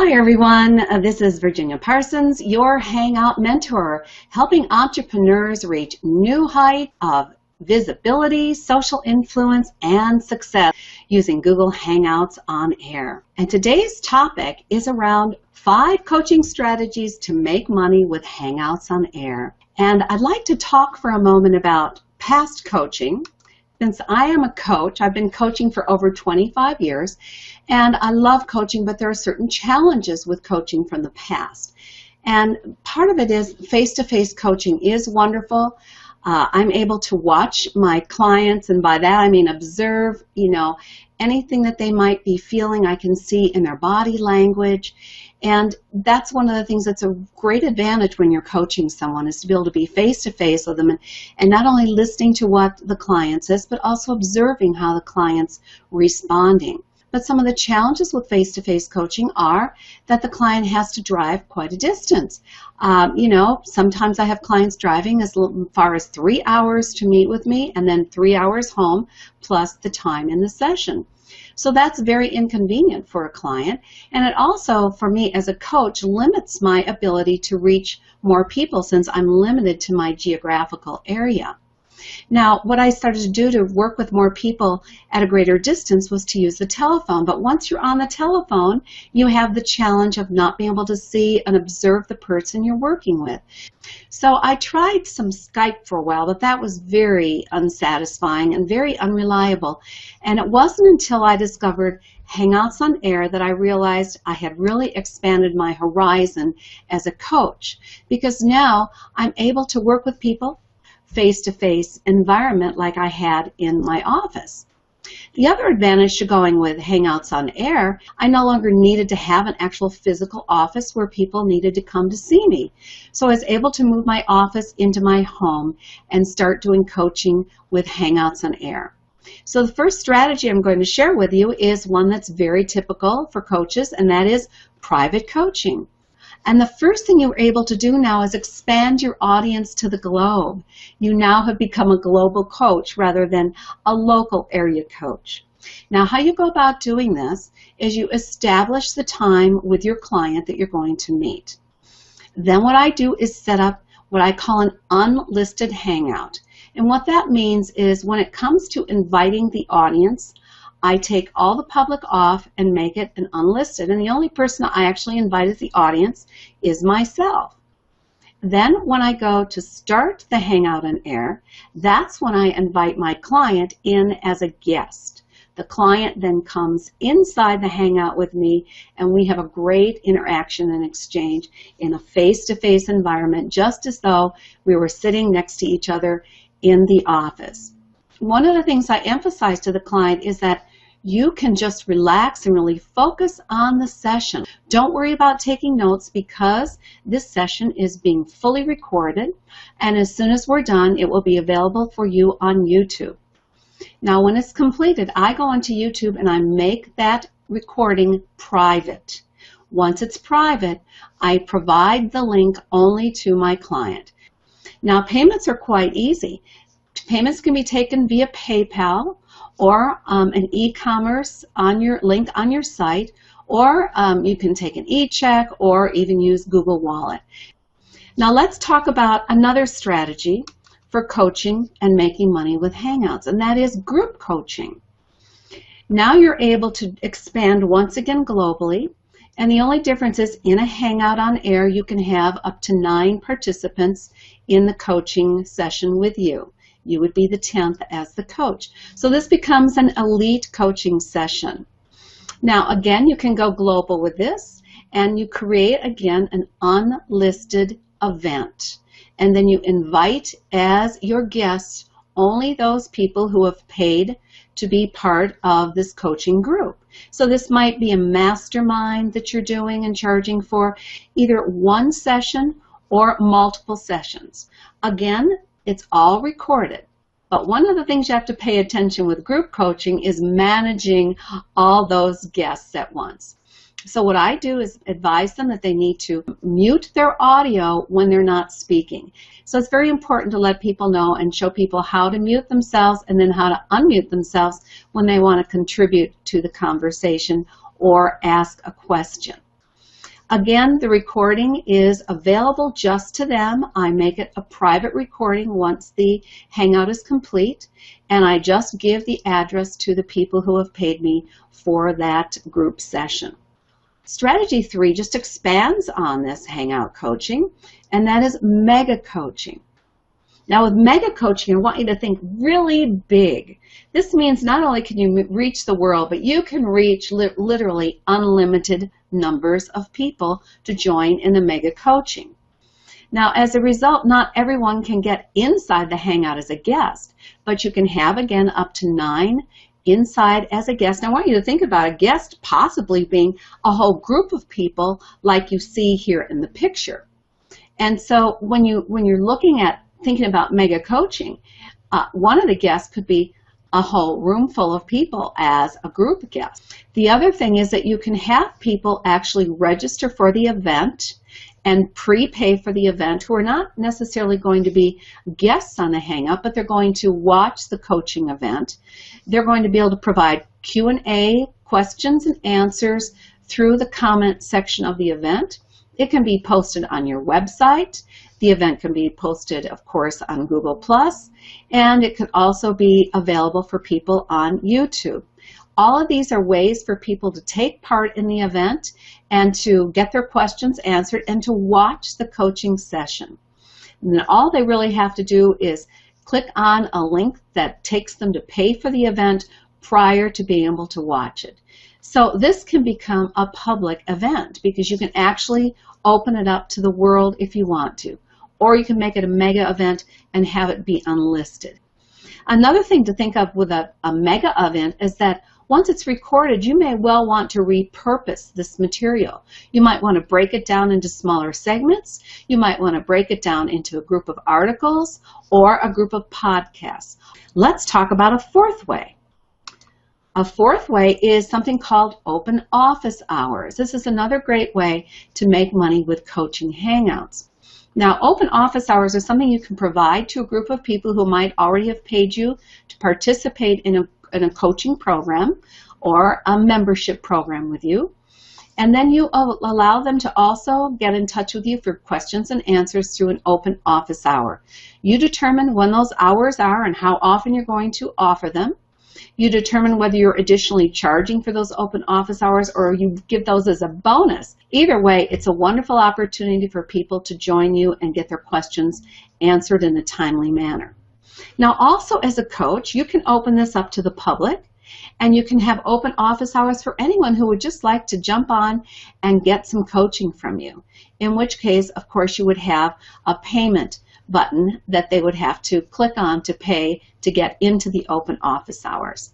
Hi everyone, this is Virginia Parsons, your Hangout mentor, helping entrepreneurs reach new heights of visibility, social influence, and success using Google Hangouts on air. And today's topic is around 5 coaching strategies to make money with Hangouts on air. And I'd like to talk for a moment about past coaching. Since I am a coach, I've been coaching for over 25 years, and I love coaching, but there are certain challenges with coaching from the past. And part of it is face-to-face coaching is wonderful. I'm able to watch my clients, and by that I mean observe, anything that they might be feeling. I can see in their body language. And that's one of the things that's a great advantage when you're coaching someone, is to be able to be face-to-face with them and not only listening to what the client says, but also observing how the client's responding. But some of the challenges with face-to-face coaching are that the client has to drive quite a distance. Sometimes I have clients driving as far as 3 hours to meet with me and then 3 hours home plus the time in the session. So that's very inconvenient for a client, and it also, for me as a coach, limits my ability to reach more people since I'm limited to my geographical area. Now, what I started to do to work with more people at a greater distance was to use the telephone. But once you're on the telephone, you have the challenge of not being able to see and observe the person you're working with. So I tried some Skype for a while, but that was very unsatisfying and very unreliable. And it wasn't until I discovered Hangouts on Air that I realized I had really expanded my horizon as a coach, because now I'm able to work with people face-to-face environment like I had in my office. The other advantage to going with Hangouts on Air, I no longer needed to have an actual physical office where people needed to come to see me. So I was able to move my office into my home and start doing coaching with Hangouts on Air. So the first strategy I'm going to share with you is one that's very typical for coaches, and that is private coaching. And the first thing you're able to do now is expand your audience to the globe. You now have become a global coach rather than a local area coach. Now, how you go about doing this is you establish the time with your client that you're going to meet. Then what I do is set up what I call an unlisted hangout. And what that means is when it comes to inviting the audience, I take all the public off and make it an unlisted, and the only person I actually invite as the audience is myself. Then when I go to start the Hangout on Air, that's when I invite my client in as a guest. The client then comes inside the Hangout with me, and we have a great interaction and exchange in a face-to-face environment, just as though we were sitting next to each other in the office. One of the things I emphasize to the client is that you can just relax and really focus on the session. Don't worry about taking notes, because this session is being fully recorded, and as soon as we're done, it will be available for you on YouTube. Now, when it's completed, I go onto YouTube and I make that recording private. Once it's private, I provide the link only to my client. Now, payments are quite easy. Payments can be taken via PayPal or an e-commerce on your link on your site, or you can take an e-check or even use Google Wallet. Now let's talk about another strategy for coaching and making money with Hangouts, and that is group coaching. Now you're able to expand once again globally, and the only difference is in a Hangout on Air you can have up to 9 participants in the coaching session with you. You would be the 10th as the coach. So this becomes an elite coaching session. Now, again, you can go global with this, and you create, again, an unlisted event. And then you invite as your guests only those people who have paid to be part of this coaching group. So this might be a mastermind that you're doing and charging for either one session or multiple sessions. Again, it's all recorded. But one of the things you have to pay attention with group coaching is managing all those guests at once. So what I do is advise them that they need to mute their audio when they're not speaking. So it's very important to let people know and show people how to mute themselves and then how to unmute themselves when they want to contribute to the conversation or ask a question. Again, the recording is available just to them. I make it a private recording once the Hangout is complete, and I just give the address to the people who have paid me for that group session. Strategy 3 just expands on this Hangout coaching, and that is mega coaching. Now with mega coaching, I want you to think really big. This means not only can you reach the world, but you can reach literally unlimited numbers of people to join in the mega coaching. Now as a result, not everyone can get inside the Hangout as a guest, but you can have, again, up to 9 inside as a guest. Now I want you to think about a guest possibly being a whole group of people like you see here in the picture. And so when you're looking at thinking about mega coaching, one of the guests could be a whole room full of people as a group guest. The other thing is that you can have people actually register for the event and prepay for the event who are not necessarily going to be guests on the Hangout, but they're going to watch the coaching event. They're going to be able to provide Q&A, questions and answers through the comment section of the event. It can be posted on your website. The event can be posted, of course, on Google+, and it could also be available for people on YouTube. All of these are ways for people to take part in the event and to get their questions answered and to watch the coaching session. And then all they really have to do is click on a link that takes them to pay for the event prior to being able to watch it. So this can become a public event because you can actually open it up to the world if you want to. Or you can make it a mega event and have it be unlisted. Another thing to think of with a mega event is that once it's recorded, you may well want to repurpose this material. You might want to break it down into smaller segments. You might want to break it down into a group of articles or a group of podcasts. Let's talk about a fourth way. A fourth way is something called open office hours. This is another great way to make money with coaching Hangouts. Now, open office hours are something you can provide to a group of people who might already have paid you to participate in a coaching program or a membership program with you. And then you allow them to also get in touch with you for questions and answers through an open office hour. You determine when those hours are and how often you're going to offer them. You determine whether you're additionally charging for those open office hours or you give those as a bonus. Either way, it's a wonderful opportunity for people to join you and get their questions answered in a timely manner. Now, also as a coach, you can open this up to the public and you can have open office hours for anyone who would just like to jump on and get some coaching from you. In which case, of course, you would have a payment button that they would have to click on to pay to get into the open office hours.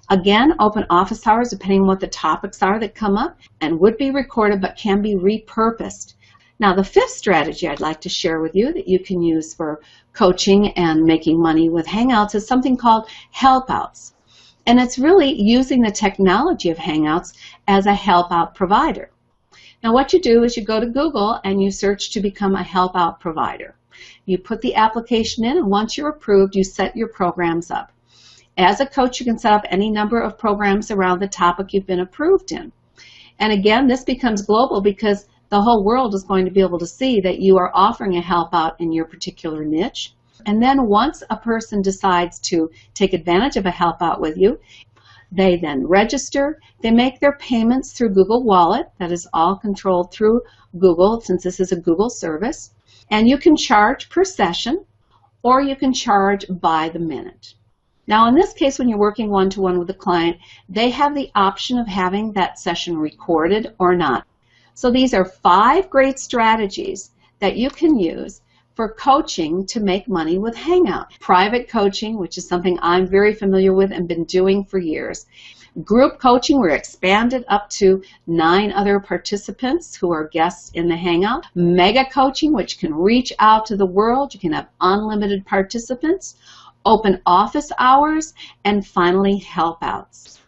Again, open office hours, depending on what the topics are that come up, and would be recorded but can be repurposed. Now, the fifth strategy I'd like to share with you that you can use for coaching and making money with Hangouts is something called help-outs. And it's really using the technology of Hangouts as a help-out provider. Now, what you do is you go to Google and you search to become a help-out provider. You put the application in, and once you're approved, you set your programs up. As a coach, you can set up any number of programs around the topic you've been approved in. And again, this becomes global because the whole world is going to be able to see that you are offering a help out in your particular niche. And then once a person decides to take advantage of a help out with you, they then register. They make their payments through Google Wallet. That is all controlled through Google since this is a Google service. And you can charge per session or you can charge by the minute. Now in this case, when you're working one-to-one with a client, they have the option of having that session recorded or not. So these are 5 great strategies that you can use for coaching to make money with Hangout. Private coaching, which is something I'm very familiar with and been doing for years. Group coaching, we're expanded up to 9 other participants who are guests in the Hangout. Mega coaching, which can reach out to the world. You can have unlimited participants. Open office hours, and finally help outs.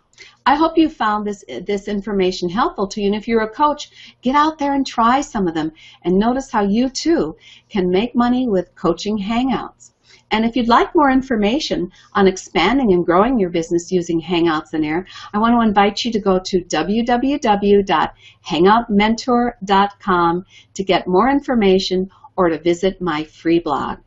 I hope you found this information helpful to you, and if you're a coach, get out there and try some of them and notice how you too can make money with coaching Hangouts. And if you'd like more information on expanding and growing your business using Hangouts and Air, I want to invite you to go to www.hangoutmentor.com to get more information or to visit my free blog.